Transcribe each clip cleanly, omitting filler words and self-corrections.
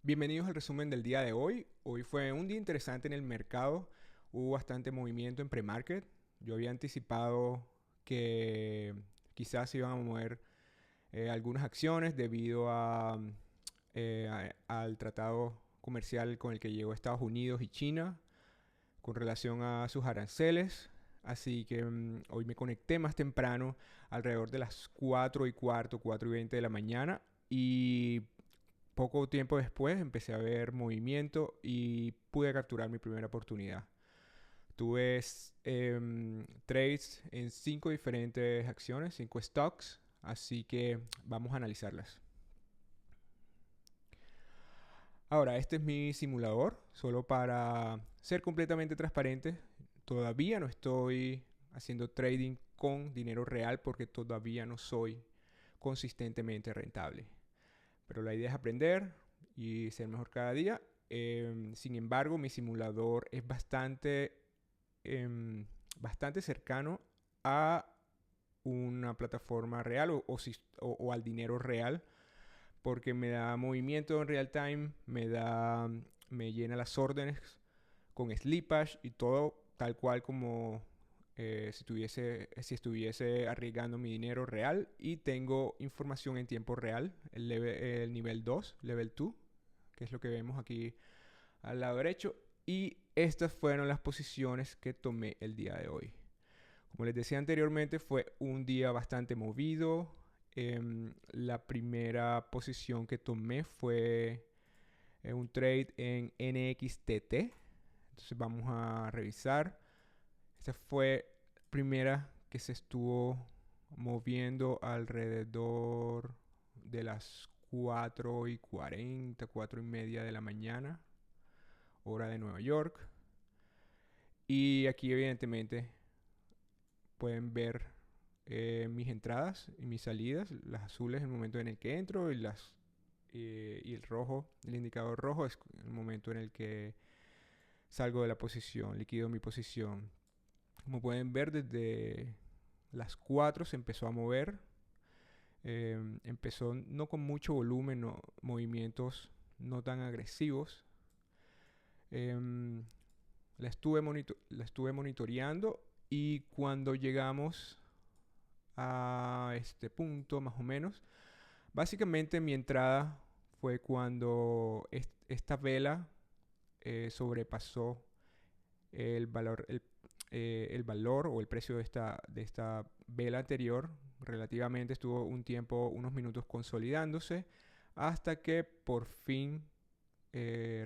Bienvenidos al resumen del día de hoy. Hoy fue un día interesante en el mercado. Hubo bastante movimiento en pre-market. Yo había anticipado que quizás se iban a mover algunas acciones debido al tratado comercial con el que llegó Estados Unidos y China con relación a sus aranceles. Así que hoy me conecté más temprano, alrededor de las 4 y cuarto, 4 y 20 de la mañana. Y poco tiempo después empecé a ver movimiento y pude capturar mi primera oportunidad. Tuve trades en 5 diferentes acciones, 5 stocks, así que vamos a analizarlas. Ahora, este es mi simulador, solo para ser completamente transparente. Todavía no estoy haciendo trading con dinero real porque todavía no soy consistentemente rentable. Pero la idea es aprender y ser mejor cada día. Sin embargo, mi simulador es bastante cercano a una plataforma real o al dinero real porque me da movimiento en real time, me llena las órdenes con slippage y todo tal cual como si estuviese arriesgando mi dinero real, y tengo información en tiempo real, el nivel 2, level 2, que es lo que vemos aquí al lado derecho, y estas fueron las posiciones que tomé el día de hoy. Como les decía anteriormente, fue un día bastante movido. La primera posición que tomé fue un trade en NXTT. Entonces vamos a revisar. Esta fue la primera que se estuvo moviendo alrededor de las 4:40, 4:30 de la mañana, hora de Nueva York. Y aquí evidentemente pueden ver mis entradas y mis salidas. Las azules es el momento en el que entro y el rojo, el indicador rojo es el momento en el que salgo de la posición, liquido mi posición. Como pueden ver, desde las 4 se empezó a mover. Empezó no con mucho volumen, no, movimientos no tan agresivos. Em, la estuve monitoreando, y cuando llegamos a este punto, más o menos, básicamente mi entrada fue cuando esta vela sobrepasó el valor o el precio de esta vela anterior. Relativamente estuvo un tiempo, unos minutos consolidándose, hasta que por fin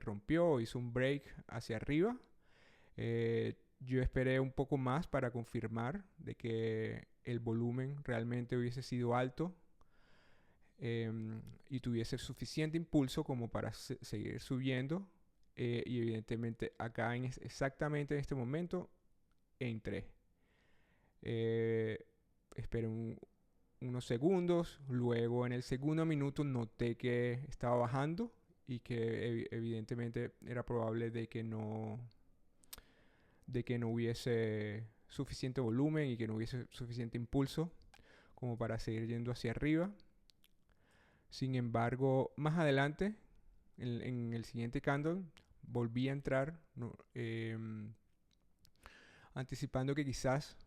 rompió, hizo un break hacia arriba. Yo esperé un poco más para confirmar de que el volumen realmente hubiese sido alto, y tuviese suficiente impulso como para seguir subiendo. Y evidentemente acá exactamente en este momento entré. Eh, Esperé unos segundos, luego en el segundo minuto noté que estaba bajando y que evidentemente era probable de que no hubiese suficiente volumen y que no hubiese suficiente impulso como para seguir yendo hacia arriba. Sin embargo, más adelante, en el siguiente candle, volví a entrar, ¿no? Anticipando que quizás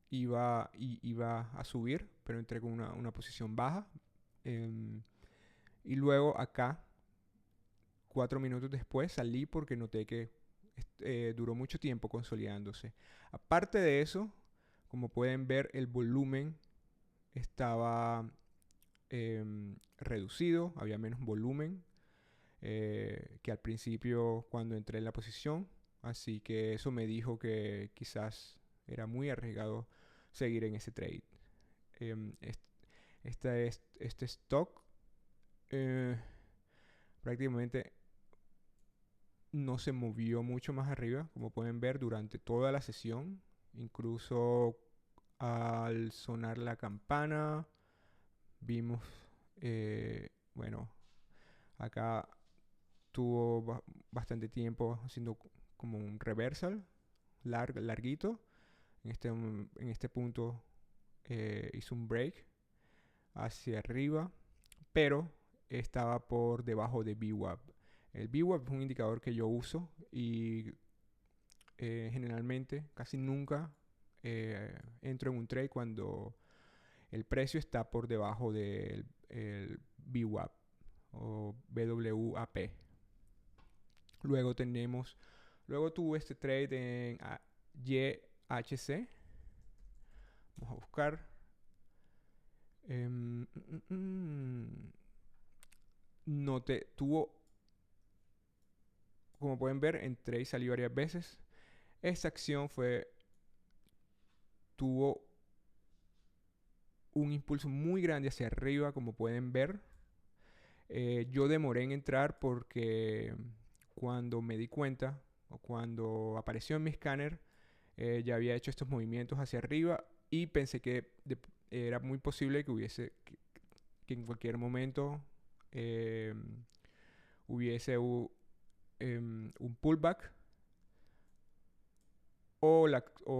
iba a subir, pero entré con una posición baja. em, y luego acá, 4 minutos después, salí porque noté que duró mucho tiempo consolidándose. Aparte de eso, como pueden ver, el volumen estaba reducido, había menos volumen que al principio cuando entré en la posición. Así que eso me dijo que quizás era muy arriesgado seguir en ese trade. Em, est- este stock eh, prácticamente no se movió mucho más arriba, como pueden ver, durante toda la sesión. Incluso al sonar la campana, vimos, bueno, acá tuvo bastante tiempo haciendo como un reversal larguito. En este punto hizo un break hacia arriba, pero estaba por debajo de VWAP. El VWAP es un indicador que yo uso y generalmente, casi nunca entro en un trade cuando el precio está por debajo del el VWAP o BWAP. Luego tuve este trade en YHC. Vamos a buscar. Tuvo, como pueden ver, entré y salí varias veces. Esta acción tuvo un impulso muy grande hacia arriba, como pueden ver. Yo demoré en entrar porque cuando me di cuenta, o cuando apareció en mi escáner, ya había hecho estos movimientos hacia arriba y pensé que era muy posible que en cualquier momento hubiese un pullback o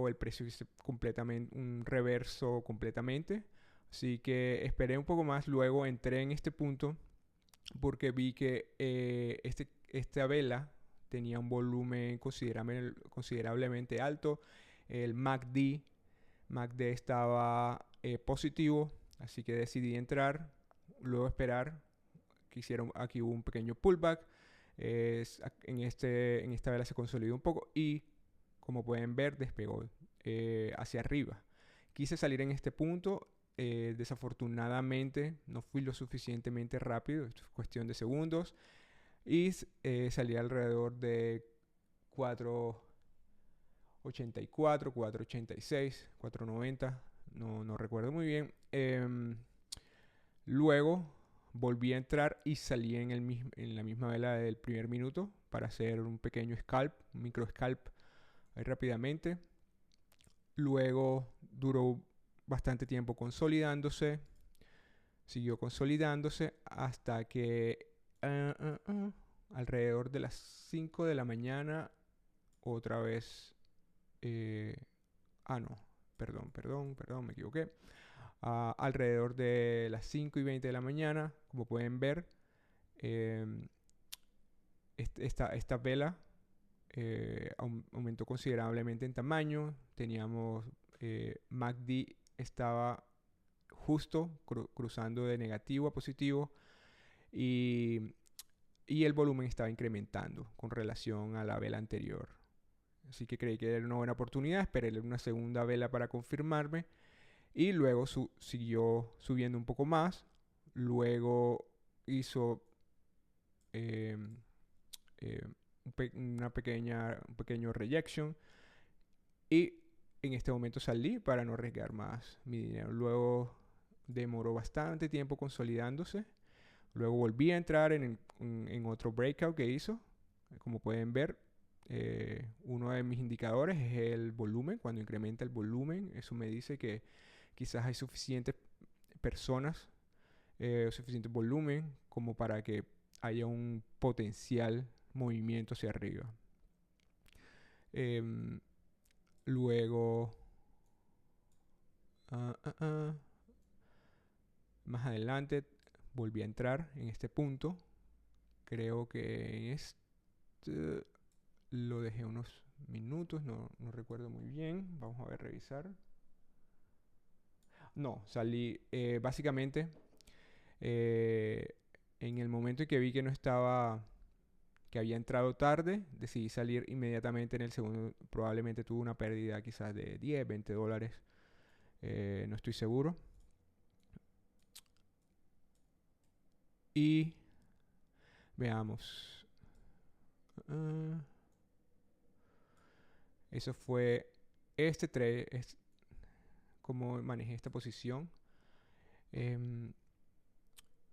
el precio hubiese completamente, un reverso completamente. Así que esperé un poco más, luego entré en este punto porque vi que esta vela tenía un volumen considerablemente alto. El MACD estaba positivo, así que decidí entrar, luego esperar que aquí hubo un pequeño pullback. En esta vela se consolidó un poco y, como pueden ver, despegó hacia arriba. Quise salir en este punto. Desafortunadamente no fui lo suficientemente rápido, es cuestión de segundos, y salí alrededor de 4.84, 4.86, 4.90, no recuerdo muy bien. Luego volví a entrar y salí en la misma vela del primer minuto para hacer un pequeño scalp, un micro scalp ahí rápidamente. Luego duró bastante tiempo consolidándose. Siguió consolidándose hasta que alrededor de las 5 de la mañana otra vez... no, perdón, me equivoqué. Alrededor de las 5:20 de la mañana, como pueden ver, esta vela aumentó considerablemente en tamaño. Teníamos MACD estaba justo cruzando de negativo a positivo y el volumen estaba incrementando con relación a la vela anterior. Así que creí que era una buena oportunidad. Esperé una segunda vela para confirmarme y luego siguió subiendo un poco más. Luego hizo eh, eh, un pequeño rejection y en este momento salí para no arriesgar más mi dinero. Luego demoró bastante tiempo consolidándose. Luego volví a entrar en otro breakout que hizo. Como pueden ver, uno de mis indicadores es el volumen. Cuando incrementa el volumen, eso me dice que quizás hay suficientes personas, suficiente volumen como para que haya un potencial movimiento hacia arriba. Luego, más adelante volví a entrar en este punto. Creo que en este lo dejé unos minutos, no recuerdo muy bien. Vamos a ver, revisar. No, salí básicamente en el momento en que vi que no estaba, que había entrado tarde, decidí salir inmediatamente en el segundo. Probablemente tuve una pérdida quizás de 10, 20 dólares. No estoy seguro. Y veamos. Eso fue este trade, es como manejé esta posición en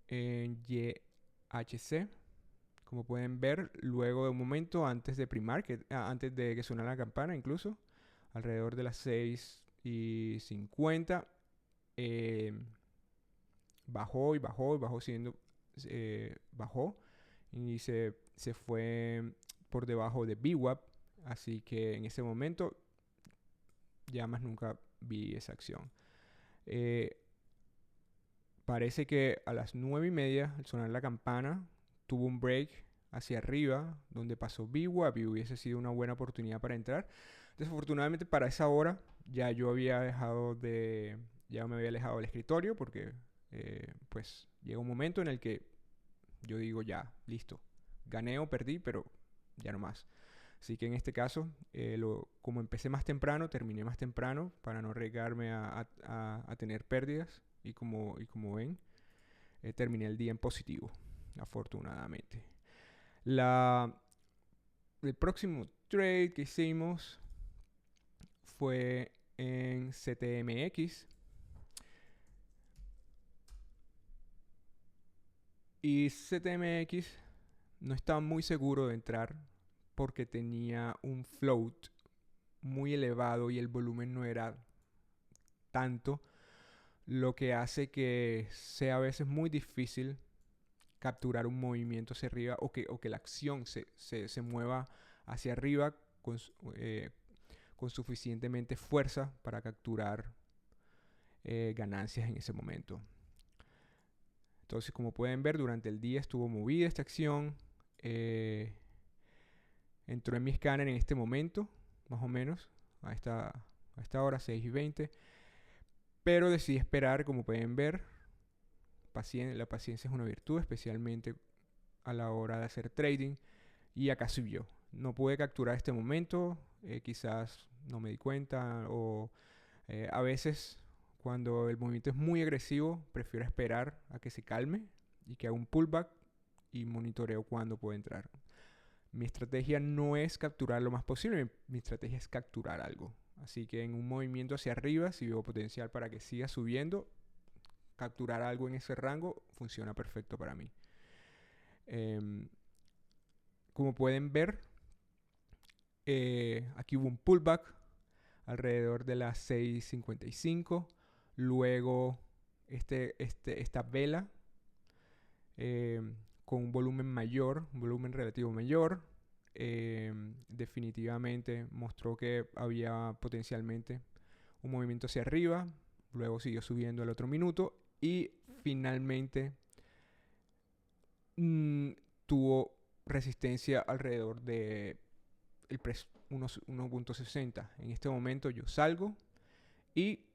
YHC. Como pueden ver, luego de un momento antes de antes de que sonara la campana, incluso alrededor de las 6:50, bajó y bajó y bajó, bajó y se fue por debajo de VWAP. Así que en ese momento ya más nunca vi esa acción. Parece que a las 9:30, al sonar la campana, tuvo un break hacia arriba, donde pasó VWAP y hubiese sido una buena oportunidad para entrar. Desafortunadamente para esa hora ya me había alejado del escritorio porque pues llega un momento en el que yo digo ya, listo, gané o perdí, pero ya no más. Así que en este caso, como empecé más temprano, terminé más temprano para no arriesgarme a tener pérdidas. Y como ven, terminé el día en positivo, afortunadamente. La, el próximo trade que hicimos fue en CTMX. Y CTMX no estaba muy seguro de entrar porque tenía un float muy elevado y el volumen no era tanto, lo que hace que sea a veces muy difícil capturar un movimiento hacia arriba o que la acción se mueva hacia arriba con suficientemente fuerza para capturar ganancias en ese momento. Entonces, como pueden ver, durante el día estuvo movida esta acción. Entró en mi escáner en este momento, más o menos, a esta hora, 6:20. Pero decidí esperar, como pueden ver. La paciencia es una virtud, especialmente a la hora de hacer trading. Y acá subió. No pude capturar este momento, quizás no me di cuenta o a veces cuando el movimiento es muy agresivo prefiero esperar a que se calme y que haga un pullback y monitoreo cuándo puede entrar. Mi estrategia no es capturar lo más posible, mi estrategia es capturar algo. Así que en un movimiento hacia arriba, si veo potencial para que siga subiendo, capturar algo en ese rango funciona perfecto para mí. Como pueden ver, aquí hubo un pullback alrededor de las 6:55. Luego esta vela con un volumen mayor, un volumen relativo mayor, definitivamente mostró que había potencialmente un movimiento hacia arriba. Luego siguió subiendo el otro minuto y finalmente tuvo resistencia alrededor de el precio 1.60. En este momento yo salgo y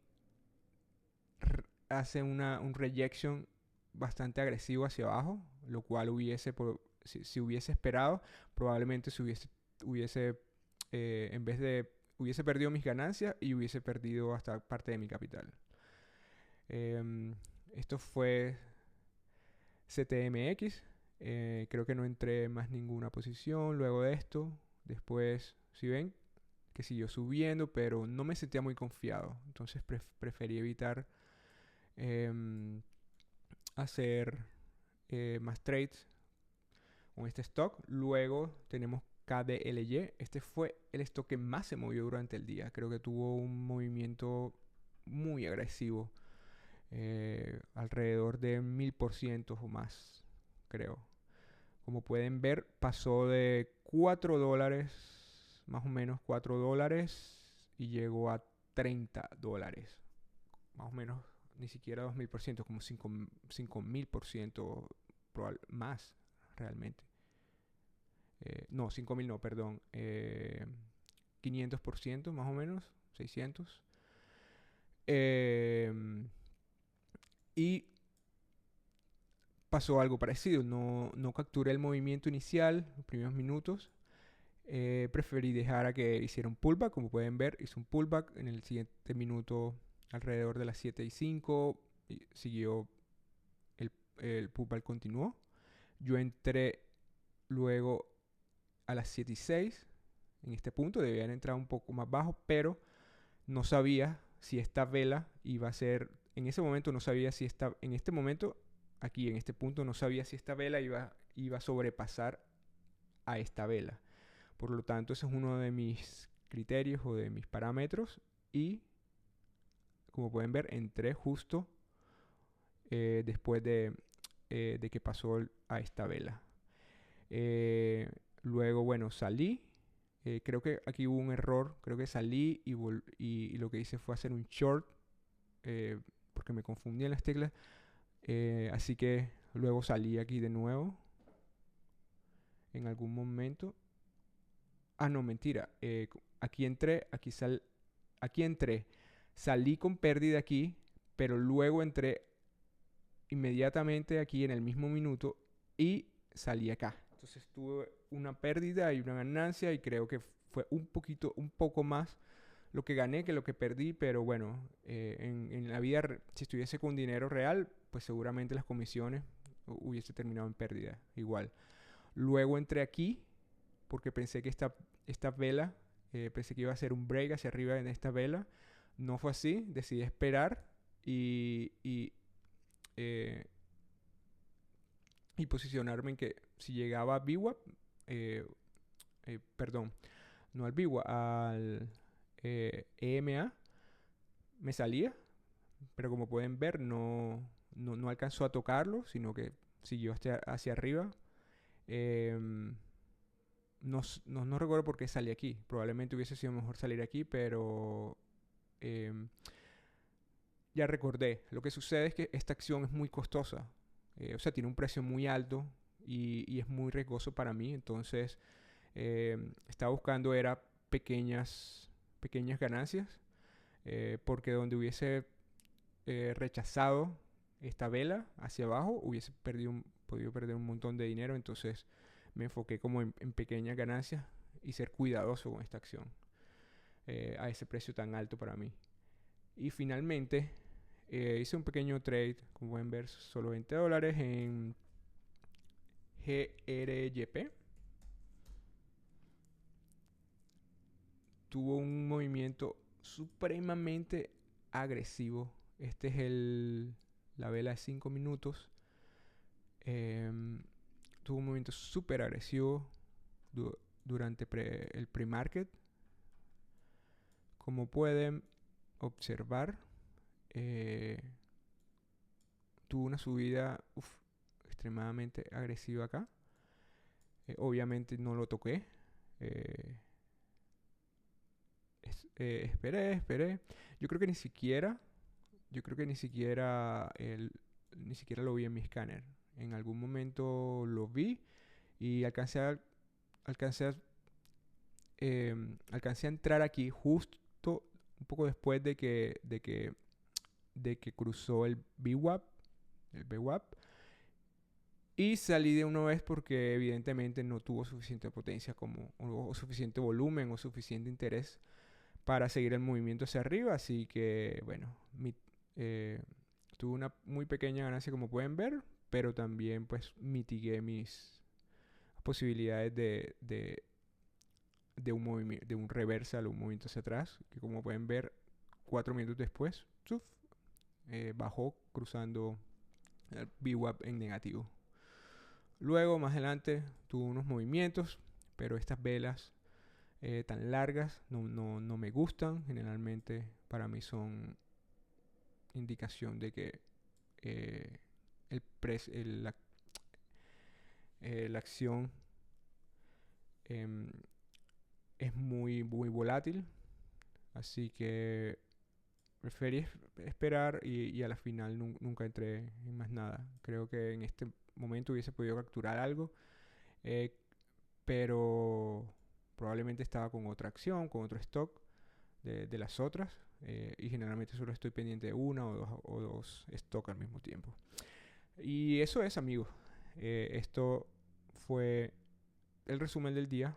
hace un rejection bastante agresivo hacia abajo, lo cual si hubiese esperado, probablemente en vez de hubiese perdido mis ganancias y hubiese perdido hasta parte de mi capital. Esto fue CTMX. Creo que no entré en más ninguna posición luego de esto. Después, si ven, que siguió subiendo, pero no me sentía muy confiado. Entonces preferí evitar hacer más trades con este stock. Luego tenemos KDLY. Este fue el stock que más se movió durante el día. Creo que tuvo un movimiento muy agresivo. Alrededor de 1000% o más, creo. Como pueden ver, pasó de $4, más o menos $4, y llegó a $30. Más o menos, ni siquiera 2000%, como 5000% más, realmente. No, 5000 no, perdón. 500% más o menos, 600. Y pasó algo parecido. No capturé el movimiento inicial, los primeros minutos. Preferí dejar a que hiciera un pullback. Como pueden ver, hizo un pullback en el siguiente minuto alrededor de las 7:05. Y siguió, el pullback continuó. Yo entré luego a las 7:06. En este punto debía haber entrado un poco más bajo, pero no sabía si esta vela iba a ser... En ese momento no sabía si en este momento, aquí en este punto, no sabía si esta vela iba a sobrepasar a esta vela. Por lo tanto, ese es uno de mis criterios o de mis parámetros. Y como pueden ver, entré justo después de que pasó a esta vela. Luego, bueno, salí. Creo que aquí hubo un error. Creo que salí y lo que hice fue hacer un short porque me confundí en las teclas. Así que luego salí aquí de nuevo en algún momento. Ah, no, mentira. Aquí entré, aquí entré. Salí con pérdida aquí, pero luego entré inmediatamente aquí en el mismo minuto y salí acá. Entonces tuve una pérdida y una ganancia y creo que fue un poco más lo que gané que lo que perdí, pero bueno, en la vida, si estuviese con dinero real, pues seguramente las comisiones hubiese terminado en pérdida, igual. Luego entré aquí porque pensé que esta vela, pensé que iba a ser un break hacia arriba en esta vela. No fue así, decidí esperar y, eh, y posicionarme en que si llegaba a VWAP, perdón, no al VWAP, al EMA, me salía, pero como pueden ver no alcanzó a tocarlo, sino que siguió hacia arriba. Em, no recuerdo por qué salí aquí. Probablemente hubiese sido mejor salir aquí, pero em, ya recordé. Lo que sucede es que esta acción es muy costosa. O sea, tiene un precio muy alto y es muy riesgoso para mí. Entonces, estaba buscando era pequeñas ganancias. Porque donde hubiese rechazado esta vela hacia abajo, hubiese podido perder un montón de dinero. Entonces me enfoqué como en pequeñas ganancias y ser cuidadoso con esta acción a ese precio tan alto para mí. Y finalmente hice un pequeño trade, como pueden ver, solo $20 en GRYP. Tuvo un movimiento supremamente agresivo. Este es la vela de 5 minutos. Tuvo un movimiento súper agresivo durante el pre-market. Como pueden observar, tuvo una subida extremadamente agresiva acá. Obviamente no lo toqué. Esperé. Yo creo que ni siquiera ni siquiera lo vi en mi escáner. En algún momento lo vi y alcancé a entrar aquí justo un poco después de que cruzó el VWAP. Y salí de una vez porque evidentemente no tuvo suficiente potencia o suficiente volumen o suficiente interés para seguir el movimiento hacia arriba. Así que, bueno, tuve una muy pequeña ganancia como pueden ver, pero también pues mitigué mis posibilidades de un reversal o un movimiento hacia atrás, que como pueden ver, 4 minutos después, bajó cruzando el VWAP en negativo. Luego, más adelante, tuvo unos movimientos, pero estas velas tan largas no me gustan. Generalmente para mí son indicación de que la acción em, es muy volátil. Así que preferí esperar y a la final nunca entré en más nada. Creo que en este momento hubiese podido capturar algo, eh, pero probablemente estaba con otra acción, con otro stock de las otras. Y generalmente solo estoy pendiente de una o dos stocks al mismo tiempo. Y eso es, amigos. Esto fue el resumen del día.